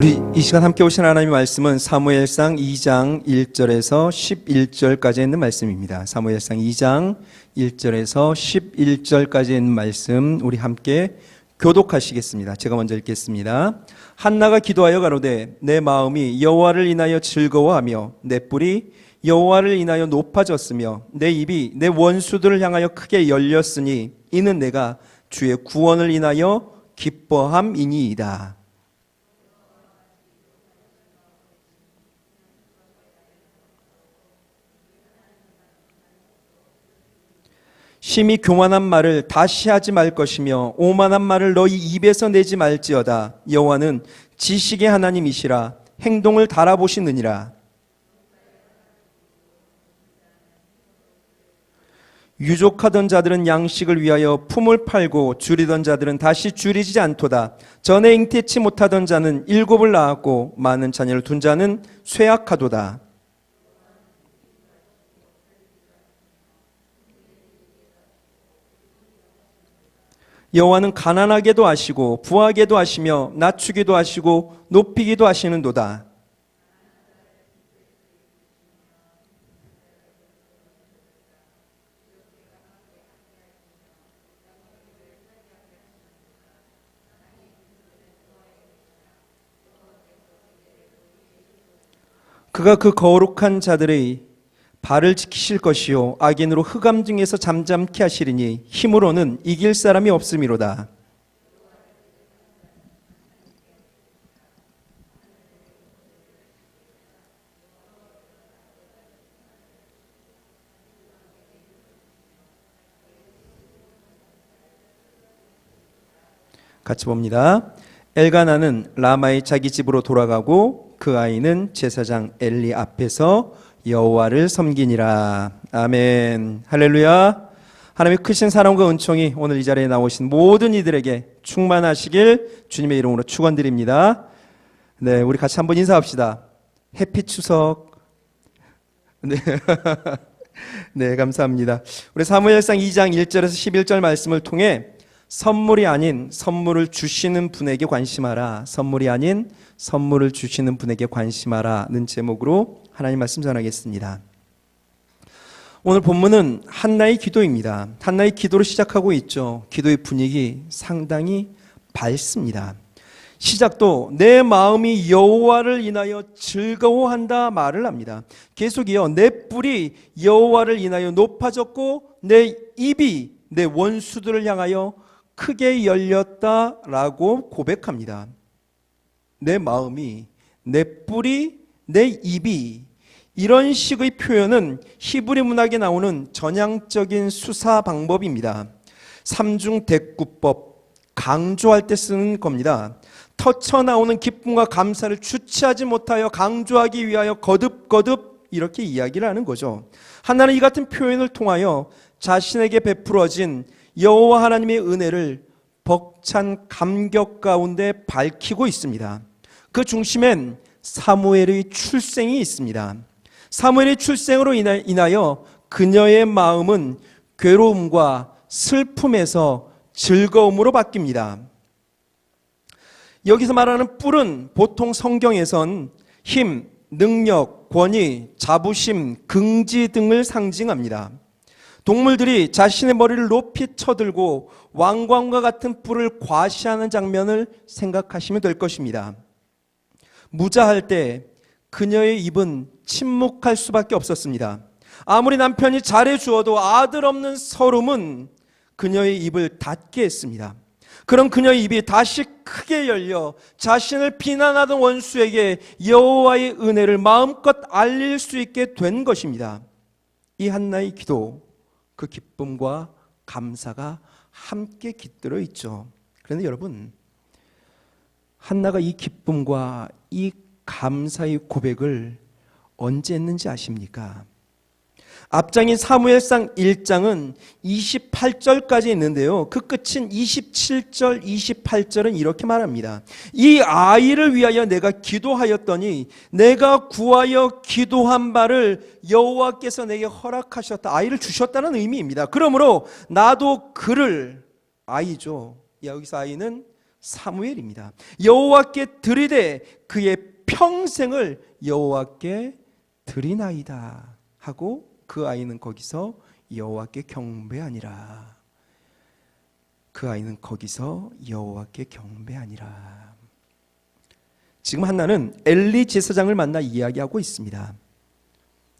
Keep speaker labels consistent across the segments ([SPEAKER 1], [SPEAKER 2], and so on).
[SPEAKER 1] 우리 이 시간 함께 오신 하나님의 말씀은 사무엘상 2장 1절에서 11절까지 있는 말씀입니다. 사무엘상 2장 1절에서 11절까지 있는 말씀 우리 함께 교독하시겠습니다. 제가 먼저 읽겠습니다. 한나가 기도하여 가로되 내 마음이 여호와를 인하여 즐거워하며 내 뿔이 여호와를 인하여 높아졌으며 내 입이 내 원수들을 향하여 크게 열렸으니 이는 내가 주의 구원을 인하여 기뻐함이니이다. 심히 교만한 말을 다시 하지 말 것이며 오만한 말을 너희 입에서 내지 말지어다. 여호와는 지식의 하나님이시라 행동을 달아보시느니라. 유족하던 자들은 양식을 위하여 품을 팔고 줄이던 자들은 다시 줄이지 않도다. 전에 잉태치 못하던 자는 7을 낳았고 많은 자녀를 둔 자는 쇠약하도다. 여호와는 가난하게도 하시고 부하게도 하시며 낮추기도 하시고 높이기도 하시는도다. 그가 그 거룩한 자들의 발을 지키실 것이요 악인으로 흑암 중에서 잠잠케 하시리니 힘으로는 이길 사람이 없음이로다. 같이 봅니다. 엘가나는 라마의 자기 집으로 돌아가고 그 아이는 제사장 엘리 앞에서 여호와를 섬기니라. 아멘. 할렐루야. 하나님의 크신 사랑과 은총이 오늘 이 자리에 나오신 모든 이들에게 충만하시길 주님의 이름으로 축원드립니다. 네, 우리 같이 한번 인사합시다. 해피 추석. 네. 네, 감사합니다. 우리 사무엘상 2장 1절에서 11절 말씀을 통해 선물이 아닌 선물을 주시는 분에게 관심하라. 선물이 아닌 선물을 주시는 분에게 관심하라는 제목으로 하나님 말씀 전하겠습니다. 오늘 본문은 한나의 기도입니다. 한나의 기도로 시작하고 있죠. 기도의 분위기 상당히 밝습니다. 시작도 내 마음이 여호와를 인하여 즐거워한다 말을 합니다. 계속이요. 내 뿔이 여호와를 인하여 높아졌고 내 입이 내 원수들을 향하여 크게 열렸다라고 고백합니다. 내 마음이, 내 뿔이, 내 입이, 이런 식의 표현은 히브리 문학에 나오는 전향적인 수사 방법입니다. 삼중대꾸법, 강조할 때 쓰는 겁니다. 터쳐 나오는 기쁨과 감사를 주체하지 못하여 강조하기 위하여 거듭거듭 이렇게 이야기를 하는 거죠. 하나는 이 같은 표현을 통하여 자신에게 베풀어진 여호와 하나님의 은혜를 벅찬 감격 가운데 밝히고 있습니다. 그 중심엔 사무엘의 출생이 있습니다. 사무엘의 출생으로 인하여 그녀의 마음은 괴로움과 슬픔에서 즐거움으로 바뀝니다. 여기서 말하는 뿔은 보통 성경에선 힘, 능력, 권위, 자부심, 긍지 등을 상징합니다. 동물들이 자신의 머리를 높이 쳐들고 왕관과 같은 뿔을 과시하는 장면을 생각하시면 될 것입니다. 무자할 때 그녀의 입은 침묵할 수밖에 없었습니다. 아무리 남편이 잘해주어도 아들 없는 서름은 그녀의 입을 닫게 했습니다. 그럼 그녀의 입이 다시 크게 열려 자신을 비난하던 원수에게 여호와의 은혜를 마음껏 알릴 수 있게 된 것입니다. 이 한나의 기도, 그 기쁨과 감사가 함께 깃들어 있죠. 그런데 여러분, 한나가 이 기쁨과 이 감사의 고백을 언제 했는지 아십니까? 앞장인 사무엘상 1장은 28절까지 있는데요. 그 끝인 27절, 28절은 이렇게 말합니다. 이 아이를 위하여 내가 기도하였더니 내가 구하여 기도한 바를 여호와께서 내게 허락하셨다. 아이를 주셨다는 의미입니다. 그러므로 나도 그를, 아이죠. 여기서 아이는 사무엘입니다. 여호와께 드리되 그의 평생을 여호와께 드리나이다 하고 그 아이는 거기서 여호와께 경배하니라. 그 아이는 거기서 여호와께 경배하니라. 지금 한나는 엘리 제사장을 만나 이야기하고 있습니다.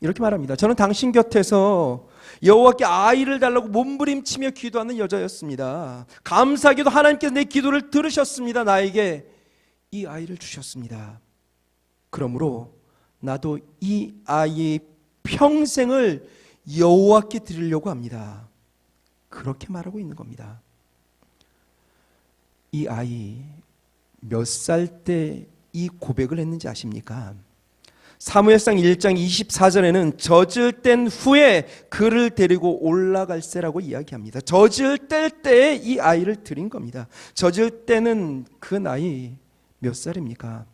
[SPEAKER 1] 이렇게 말합니다. 저는 당신 곁에서 여호와께 아이를 달라고 몸부림치며 기도하는 여자였습니다. 감사하게도 하나님께서 내 기도를 들으셨습니다. 나에게 이 아이를 주셨습니다. 그러므로 나도 이 아이의 평생을 여호와께 드리려고 합니다. 그렇게 말하고 있는 겁니다. 이 아이 몇 살 때 이 고백을 했는지 아십니까? 사무엘상 1장 24절에는 젖을 땐 후에 그를 데리고 올라갈세라고 이야기합니다. 젖을 뗄 때에 이 아이를 드린 겁니다. 젖을 때는 그 나이 몇 살입니까?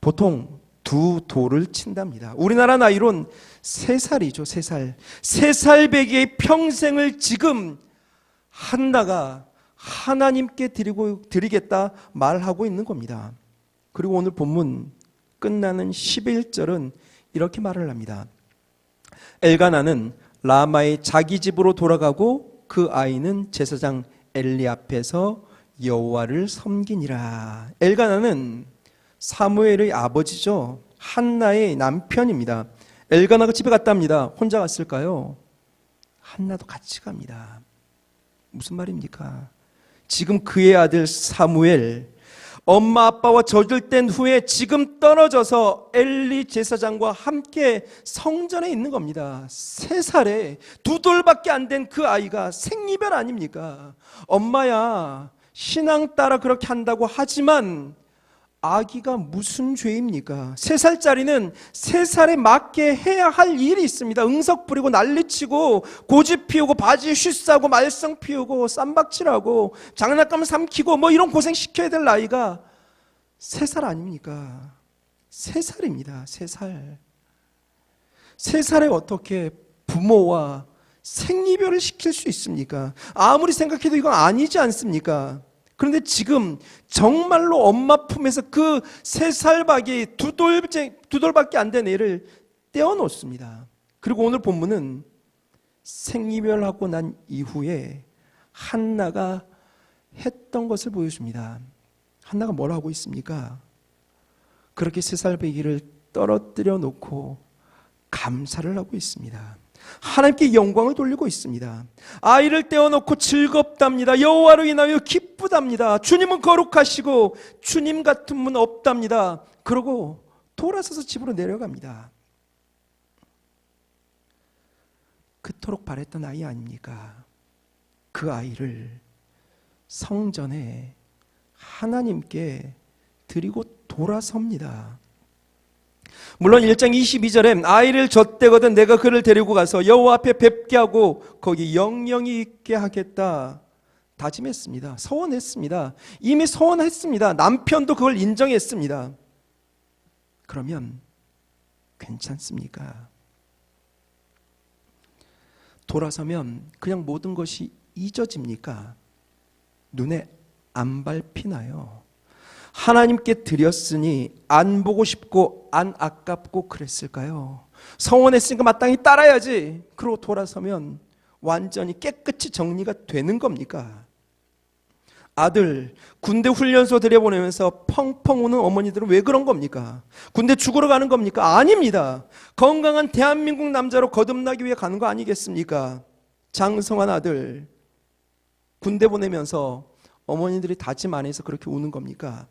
[SPEAKER 1] 보통 2돌을 친답니다. 우리나라 나이론 3살이죠. 3살. 3살 배기의 평생을 지금 한나가 하나님께 드리겠다 말하고 있는 겁니다. 그리고 오늘 본문 끝나는 11절은 이렇게 말을 합니다. 엘가나는 라마의 자기 집으로 돌아가고 그 아이는 제사장 엘리 앞에서 여호와를 섬기니라. 엘가나는 사무엘의 아버지죠. 한나의 남편입니다. 엘가나가 집에 갔답니다. 혼자 갔을까요? 한나도 같이 갑니다. 무슨 말입니까? 지금 그의 아들 사무엘, 엄마 아빠와 젖을 뗀 후에 지금 떨어져서 엘리 제사장과 함께 성전에 있는 겁니다. 3살에 2돌밖에 안 된 그 아이가 생이별 아닙니까? 엄마야 신앙 따라 그렇게 한다고 하지만 아기가 무슨 죄입니까? 3살짜리는 3살에 맞게 해야 할 일이 있습니다. 응석 부리고 난리치고 고집 피우고 바지 슈싸고 말썽 피우고 쌈박질하고 장난감 삼키고 뭐 이런 고생 시켜야 될 나이가 3살 아닙니까? 3살입니다. 3살. 3살에 어떻게 부모와 생이별을 시킬 수 있습니까? 아무리 생각해도 이건 아니지 않습니까? 그런데 지금 정말로 엄마 품에서 그 3살박이 2돌밖에 안 된 애를 떼어놓습니다. 그리고 오늘 본문은 생이별하고 난 이후에 한나가 했던 것을 보여줍니다. 한나가 뭘 하고 있습니까? 그렇게 3살배기를 떨어뜨려 놓고 감사를 하고 있습니다. 하나님께 영광을 돌리고 있습니다. 아이를 떼어놓고 즐겁답니다. 여호와로 인하여 기쁘답니다. 주님은 거룩하시고 주님 같은 분 없답니다. 그러고 돌아서서 집으로 내려갑니다. 그토록 바랬던 아이 아닙니까? 그 아이를 성전에 하나님께 드리고 돌아섭니다. 물론 1장 22절에 아이를 젖대거든 내가 그를 데리고 가서 여호와 앞에 뵙게 하고 거기 영영이 있게 하겠다 다짐했습니다. 서원했습니다. 이미 서원했습니다. 남편도 그걸 인정했습니다. 그러면 괜찮습니까? 돌아서면 그냥 모든 것이 잊어집니까? 눈에 안 밟히나요? 하나님께 드렸으니 안 보고 싶고 안 아깝고 그랬을까요? 서원했으니까 마땅히 따라야지. 그러고 돌아서면 완전히 깨끗이 정리가 되는 겁니까? 아들 군대 훈련소 들여보내면서 펑펑 우는 어머니들은 왜 그런 겁니까? 군대 죽으러 가는 겁니까? 아닙니다. 건강한 대한민국 남자로 거듭나기 위해 가는 거 아니겠습니까? 장성한 아들 군대 보내면서 어머니들이 다짐 안 해서 그렇게 우는 겁니까?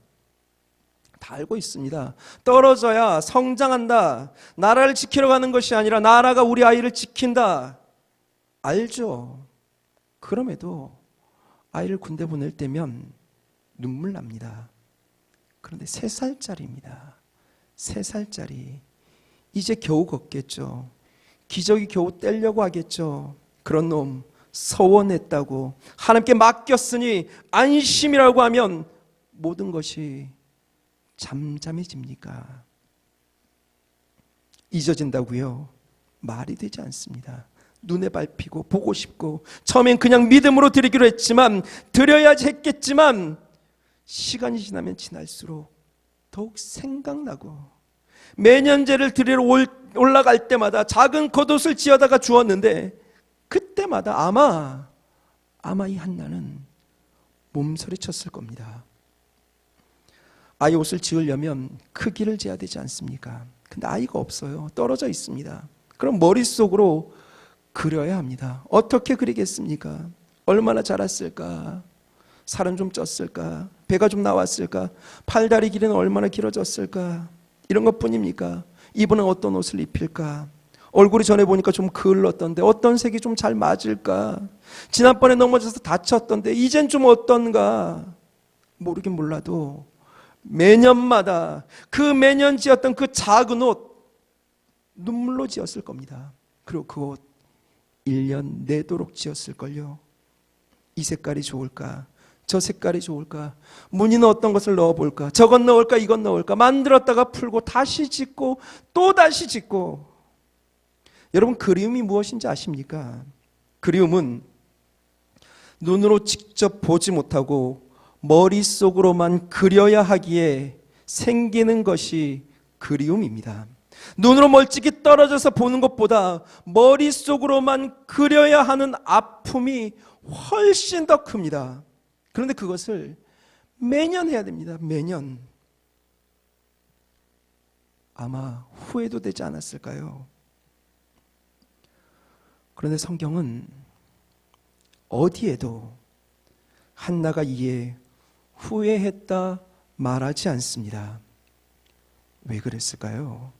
[SPEAKER 1] 다 알고 있습니다. 떨어져야 성장한다. 나라를 지키러 가는 것이 아니라 나라가 우리 아이를 지킨다. 알죠. 그럼에도 아이를 군대 보낼 때면 눈물 납니다. 그런데 3살짜리입니다. 3살짜리. 이제 겨우 걷겠죠. 기저귀 겨우 떼려고 하겠죠. 그런 놈 서원했다고 하나님께 맡겼으니 안심이라고 하면 모든 것이 잠잠해집니까? 잊어진다고요? 말이 되지 않습니다. 눈에 밟히고 보고 싶고 처음엔 그냥 믿음으로 드리기로 했지만 드려야지 했겠지만 시간이 지나면 지날수록 더욱 생각나고 매년 제를 드리러 올라갈 때마다 작은 겉옷을 지어다가 주었는데 그때마다 아마 이 한나는 몸서리쳤을 겁니다. 아이 옷을 지으려면 크기를 재야 되지 않습니까? 근데 아이가 없어요. 떨어져 있습니다. 그럼 머릿속으로 그려야 합니다. 어떻게 그리겠습니까? 얼마나 자랐을까? 살은 좀 쪘을까? 배가 좀 나왔을까? 팔다리 길이는 얼마나 길어졌을까? 이런 것뿐입니까? 이번엔 어떤 옷을 입힐까? 얼굴이 전에 보니까 좀 그을렀던데 어떤 색이 좀 잘 맞을까? 지난번에 넘어져서 다쳤던데 이젠 좀 어떤가? 모르긴 몰라도 매년마다 그 매년 지었던 그 작은 옷 눈물로 지었을 겁니다. 그리고 그 옷 1년 내도록 지었을걸요. 이 색깔이 좋을까? 저 색깔이 좋을까? 무늬는 어떤 것을 넣어볼까? 저것 넣을까? 이것 넣을까? 만들었다가 풀고 다시 짓고 또 다시 짓고. 여러분, 그리움이 무엇인지 아십니까? 그리움은 눈으로 직접 보지 못하고 머릿속으로만 그려야 하기에 생기는 것이 그리움입니다. 눈으로 멀찍이 떨어져서 보는 것보다 머릿속으로만 그려야 하는 아픔이 훨씬 더 큽니다. 그런데 그것을 매년 해야 됩니다. 매년. 아마 후회도 되지 않았을까요? 그런데 성경은 어디에도 한나가 이에 후회했다 말하지 않습니다. 왜 그랬을까요?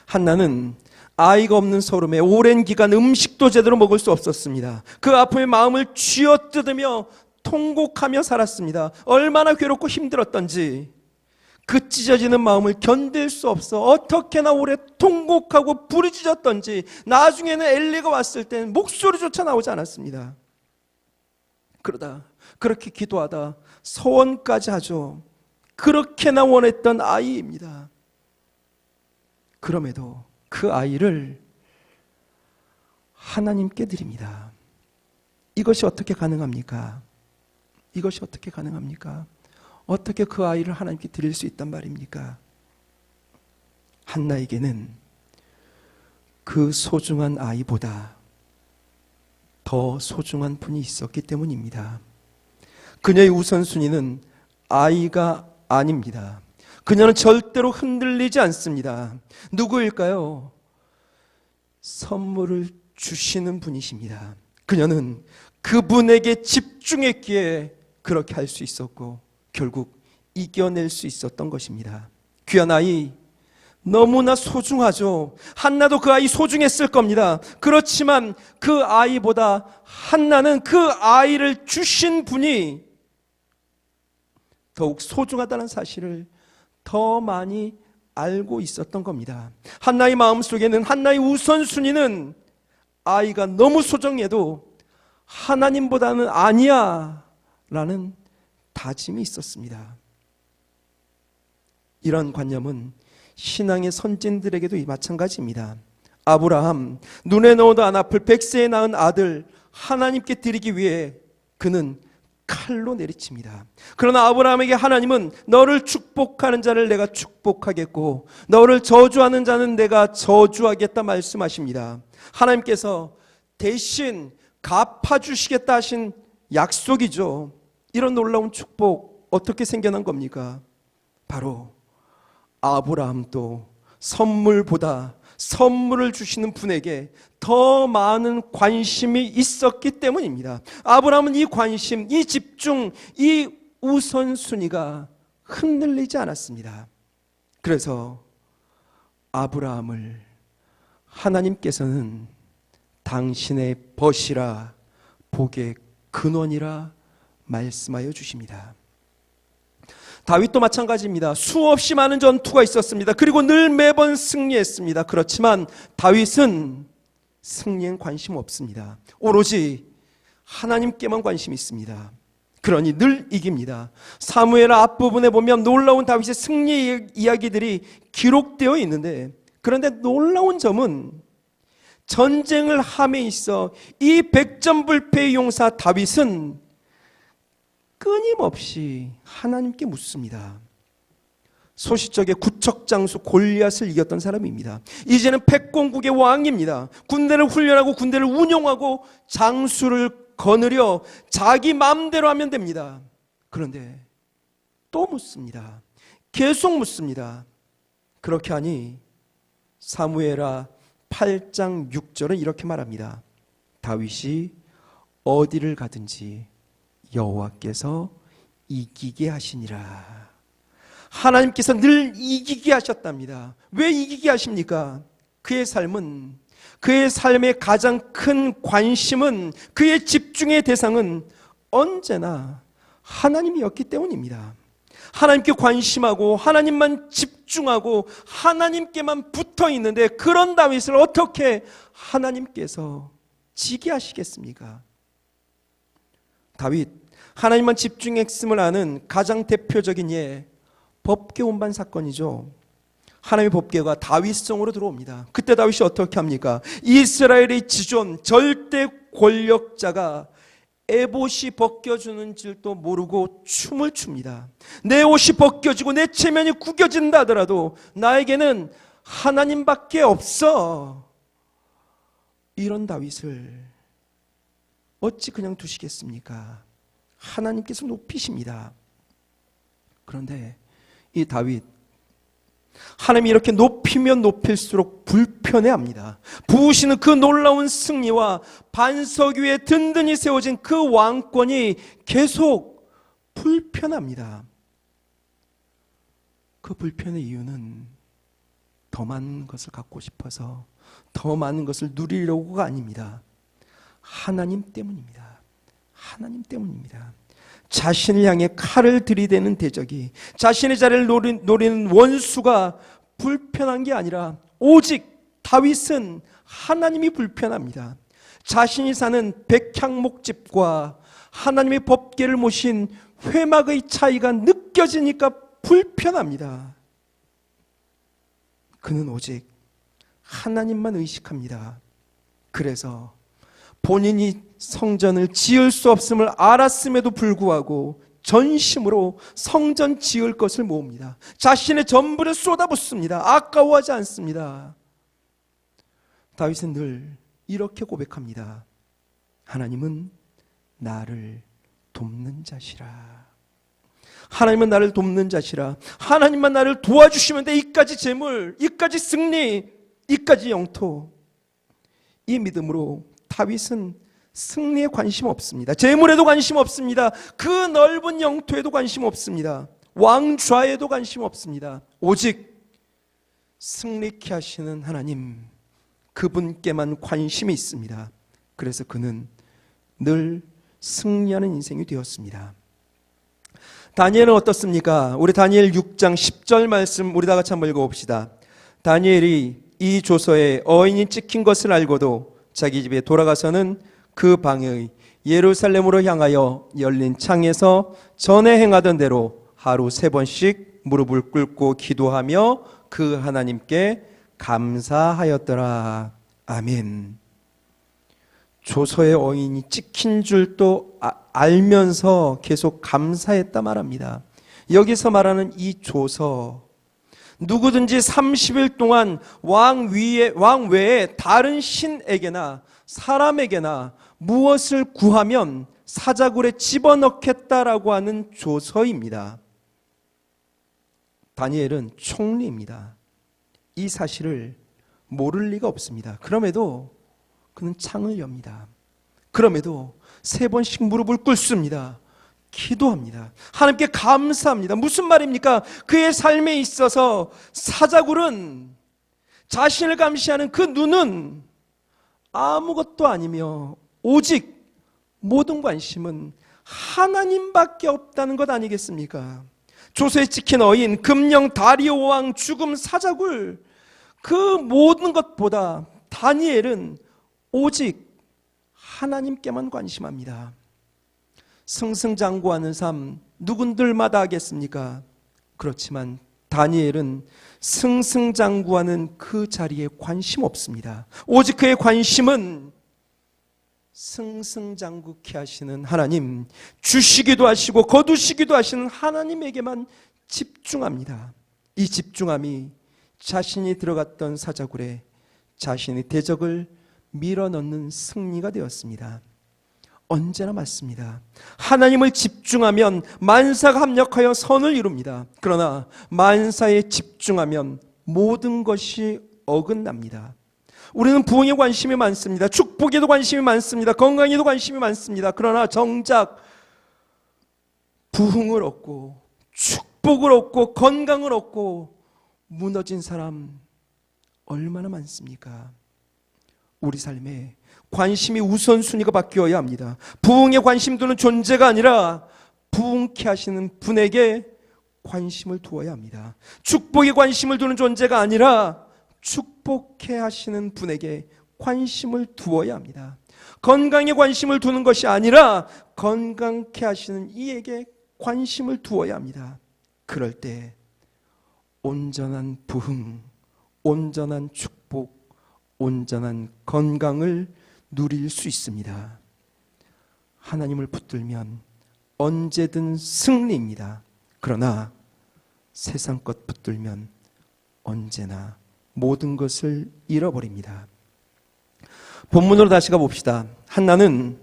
[SPEAKER 1] 한나는 아이가 없는 서름에 오랜 기간 음식도 제대로 먹을 수 없었습니다. 그 아픔의 마음을 쥐어뜯으며 통곡하며 살았습니다. 얼마나 괴롭고 힘들었던지 그 찢어지는 마음을 견딜 수 없어 어떻게나 오래 통곡하고 부르짖었던지 나중에는 엘리가 왔을 때는 목소리조차 나오지 않았습니다. 그러다 그렇게 기도하다 서원까지 하죠. 그렇게나 원했던 아이입니다. 그럼에도 그 아이를 하나님께 드립니다. 이것이 어떻게 가능합니까? 이것이 어떻게 가능합니까? 어떻게 그 아이를 하나님께 드릴 수 있단 말입니까? 한나에게는 그 소중한 아이보다 더 소중한 분이 있었기 때문입니다. 그녀의 우선순위는 아이가 아닙니다. 그녀는 절대로 흔들리지 않습니다. 누구일까요? 선물을 주시는 분이십니다. 그녀는 그분에게 집중했기에 그렇게 할 수 있었고 결국 이겨낼 수 있었던 것입니다. 귀한 아이, 너무나 소중하죠. 한나도 그 아이 소중했을 겁니다. 그렇지만 그 아이보다 한나는 그 아이를 주신 분이 더욱 소중하다는 사실을 더 많이 알고 있었던 겁니다. 한나의 마음속에는 한나의 우선순위는 아이가 너무 소중해도 하나님보다는 아니야 라는 다짐이 있었습니다. 이런 관념은 신앙의 선진들에게도 마찬가지입니다. 아브라함, 눈에 넣어도 안 아플 100세에 낳은 아들 하나님께 드리기 위해 그는 칼로 내리칩니다. 그러나 아브라함에게 하나님은 너를 축복하는 자를 내가 축복하겠고 너를 저주하는 자는 내가 저주하겠다 말씀하십니다. 하나님께서 대신 갚아주시겠다 하신 약속이죠. 이런 놀라운 축복 어떻게 생겨난 겁니까? 바로 아브라함도 선물보다 선물을 주시는 분에게 더 많은 관심이 있었기 때문입니다. 아브라함은 이 관심, 이 집중, 이 우선순위가 흔들리지 않았습니다. 그래서 아브라함을 하나님께서는 당신의 벗이라 복의 근원이라 말씀하여 주십니다. 다윗도 마찬가지입니다. 수없이 많은 전투가 있었습니다. 그리고 늘 매번 승리했습니다. 그렇지만 다윗은 승리엔 관심 없습니다. 오로지 하나님께만 관심이 있습니다. 그러니 늘 이깁니다. 사무엘 앞부분에 보면 놀라운 다윗의 승리 이야기들이 기록되어 있는데 그런데 놀라운 점은 전쟁을 함에 있어 이 백전불패의 용사 다윗은 끊임없이 하나님께 묻습니다. 소시적의 구척장수 골리앗을 이겼던 사람입니다. 이제는 백공국의 왕입니다. 군대를 훈련하고 군대를 운용하고 장수를 거느려 자기 마음대로 하면 됩니다. 그런데 또 묻습니다. 계속 묻습니다. 그렇게 하니 사무엘하 8장 6절은 이렇게 말합니다. 다윗이 어디를 가든지 여호와께서 이기게 하시니라. 하나님께서 늘 이기게 하셨답니다. 왜 이기게 하십니까? 그의 삶의 가장 큰 관심은, 그의 집중의 대상은 언제나 하나님이었기 때문입니다. 하나님께 관심하고 하나님만 집중하고 하나님께만 붙어 있는데, 그런 다윗을 어떻게 하나님께서 지게 하시겠습니까? 다윗, 하나님만 집중했음을 아는 가장 대표적인 예, 법궤 운반 사건이죠. 하나님의 법궤가 다윗성으로 들어옵니다. 그때 다윗이 어떻게 합니까? 이스라엘의 지존 절대 권력자가 에봇이 벗겨주는 줄도 모르고 춤을 춥니다. 내 옷이 벗겨지고 내 체면이 구겨진다 하더라도 나에게는 하나님밖에 없어. 이런 다윗을 어찌 그냥 두시겠습니까? 하나님께서 높이십니다. 그런데 이 다윗, 하나님이 이렇게 높이면 높일수록 불편해합니다. 부으시는 그 놀라운 승리와 반석 위에 든든히 세워진 그 왕권이 계속 불편합니다. 그 불편의 이유는 더 많은 것을 갖고 싶어서, 더 많은 것을 누리려고가 아닙니다. 하나님 때문입니다. 하나님 때문입니다. 자신을 향해 칼을 들이대는 대적이, 자신의 자리를 노리는 원수가 불편한 게 아니라 오직 다윗은 하나님이 불편합니다. 자신이 사는 백향목집과 하나님의 법궤를 모신 회막의 차이가 느껴지니까 불편합니다. 그는 오직 하나님만 의식합니다. 그래서 본인이 성전을 지을 수 없음을 알았음에도 불구하고 전심으로 성전 지을 것을 모읍니다. 자신의 전부를 쏟아붓습니다. 아까워하지 않습니다. 다윗은 늘 이렇게 고백합니다. 하나님은 나를 돕는 자시라. 하나님은 나를 돕는 자시라. 하나님만 나를 도와주시면 돼. 이까지 재물, 이까지 승리, 이까지 영토. 이 믿음으로 다윗은 승리에 관심 없습니다. 재물에도 관심 없습니다. 그 넓은 영토에도 관심 없습니다. 왕좌에도 관심 없습니다. 오직 승리케 하시는 하나님, 그분께만 관심이 있습니다. 그래서 그는 늘 승리하는 인생이 되었습니다. 다니엘은 어떻습니까? 우리 다니엘 6장 10절 말씀 우리 다 같이 한번 읽어봅시다. 다니엘이 이 조서에 어인이 찍힌 것을 알고도 자기 집에 돌아가서는 그 방의 예루살렘으로 향하여 열린 창에서 전에 행하던 대로 하루 3번씩 무릎을 꿇고 기도하며 그 하나님께 감사하였더라. 아멘. 조서의 어인이 찍힌 줄도 알면서 계속 감사했다 말합니다. 여기서 말하는 이 조서, 누구든지 30일 동안 왕 외에 다른 신에게나 사람에게나 무엇을 구하면 사자굴에 집어넣겠다라고 하는 조서입니다. 다니엘은 총리입니다. 이 사실을 모를 리가 없습니다. 그럼에도 그는 창을 엽니다. 그럼에도 3번씩 무릎을 꿇습니다. 기도합니다. 하나님께 감사합니다. 무슨 말입니까? 그의 삶에 있어서 사자굴은, 자신을 감시하는 그 눈은 아무것도 아니며 오직 모든 관심은 하나님밖에 없다는 것 아니겠습니까? 조서에 찍힌 어인, 금령 다리오 왕 죽음, 사자굴, 그 모든 것보다 다니엘은 오직 하나님께만 관심합니다. 승승장구하는 삶 누군들마다 하겠습니까? 그렇지만 다니엘은 승승장구하는 그 자리에 관심 없습니다. 오직 그의 관심은 승승장구케 하시는 하나님, 주시기도 하시고 거두시기도 하시는 하나님에게만 집중합니다. 이 집중함이 자신이 들어갔던 사자굴에 자신의 대적을 밀어넣는 승리가 되었습니다. 언제나 맞습니다. 하나님을 집중하면 만사가 합력하여 선을 이룹니다. 그러나 만사에 집중하면 모든 것이 어긋납니다. 우리는 부흥에 관심이 많습니다. 축복에도 관심이 많습니다. 건강에도 관심이 많습니다. 그러나 정작 부흥을 얻고 축복을 얻고 건강을 얻고 무너진 사람 얼마나 많습니까? 우리 삶에 관심이 우선순위가 바뀌어야 합니다. 부흥에 관심 두는 존재가 아니라 부흥케 하시는 분에게 관심을 두어야 합니다. 축복에 관심을 두는 존재가 아니라 축복해 하시는 분에게 관심을 두어야 합니다. 건강에 관심을 두는 것이 아니라 건강케 하시는 이에게 관심을 두어야 합니다. 그럴 때 온전한 부흥, 온전한 축복, 온전한 건강을 누릴 수 있습니다. 하나님을 붙들면 언제든 승리입니다. 그러나 세상 것 붙들면 언제나 모든 것을 잃어버립니다. 본문으로 다시 가봅시다. 한나는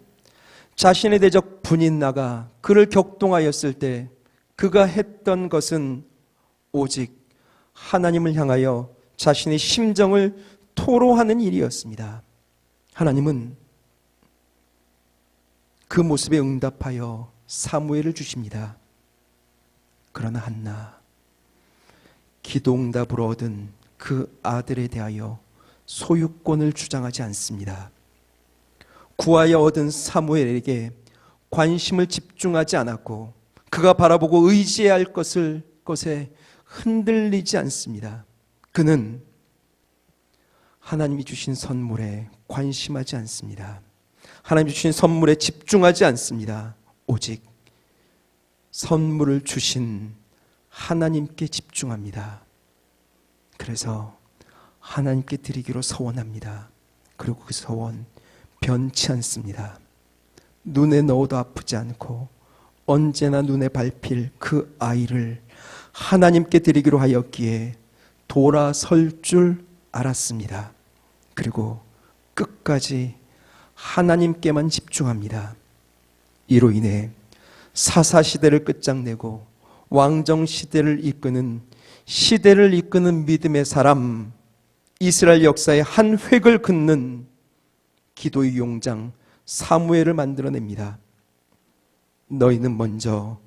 [SPEAKER 1] 자신의 대적 분인나가 그를 격동하였을 때 그가 했던 것은 오직 하나님을 향하여 자신의 심정을 토로하는 일이었습니다. 하나님은 그 모습에 응답하여 사무엘을 주십니다. 그러나 한나, 기도 응답으로 얻은 그 아들에 대하여 소유권을 주장하지 않습니다. 구하여 얻은 사무엘에게 관심을 집중하지 않았고 그가 바라보고 의지해야 할 것에 흔들리지 않습니다. 그는 하나님이 주신 선물에 관심하지 않습니다. 하나님이 주신 선물에 집중하지 않습니다. 오직 선물을 주신 하나님께 집중합니다. 그래서 하나님께 드리기로 서원합니다. 그리고 그 서원 변치 않습니다. 눈에 넣어도 아프지 않고 언제나 눈에 밟힐 그 아이를 하나님께 드리기로 하였기에 돌아설 줄 알았습니다. 그리고 끝까지 하나님께만 집중합니다. 이로 인해 사사시대를 끝장내고 왕정시대를 이끄는 믿음의 사람, 이스라엘 역사의 한 획을 긋는 기도의 용장 사무엘을 만들어냅니다. 너희는 먼저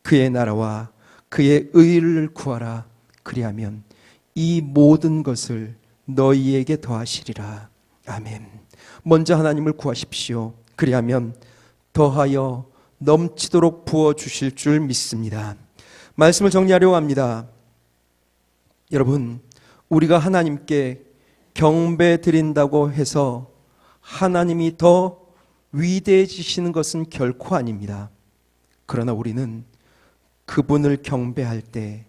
[SPEAKER 1] 그의 나라와 그의 의를 구하라. 그리하면 이 모든 것을 너희에게 더하시리라. 아멘. 먼저 하나님을 구하십시오. 그리하면 더하여 넘치도록 부어주실 줄 믿습니다. 말씀을 정리하려고 합니다. 여러분, 우리가 하나님께 경배 드린다고 해서 하나님이 더 위대해지시는 것은 결코 아닙니다. 그러나 우리는 그분을 경배할 때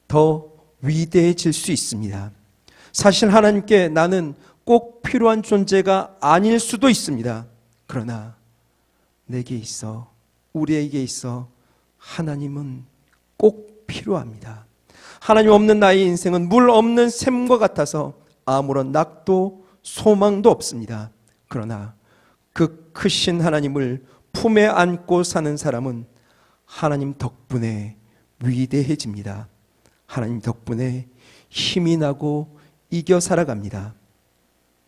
[SPEAKER 1] 더 위대해질 수 있습니다. 사실 하나님께 나는 꼭 필요한 존재가 아닐 수도 있습니다. 그러나 내게 있어, 우리에게 있어 하나님은 꼭 필요합니다. 하나님 없는 나의 인생은 물 없는 샘과 같아서 아무런 낙도 소망도 없습니다. 그러나 그 크신 하나님을 품에 안고 사는 사람은 하나님 덕분에 위대해집니다. 하나님 덕분에 힘이 나고 이겨 살아갑니다.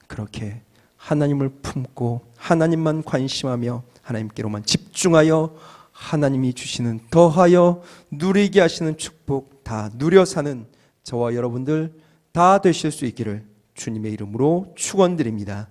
[SPEAKER 1] 그렇게 하나님을 품고 하나님만 관심하며 하나님께로만 집중하여 하나님이 주시는 더하여 누리게 하시는 축복 다 누려 사는 저와 여러분들 다 되실 수 있기를 주님의 이름으로 축원드립니다.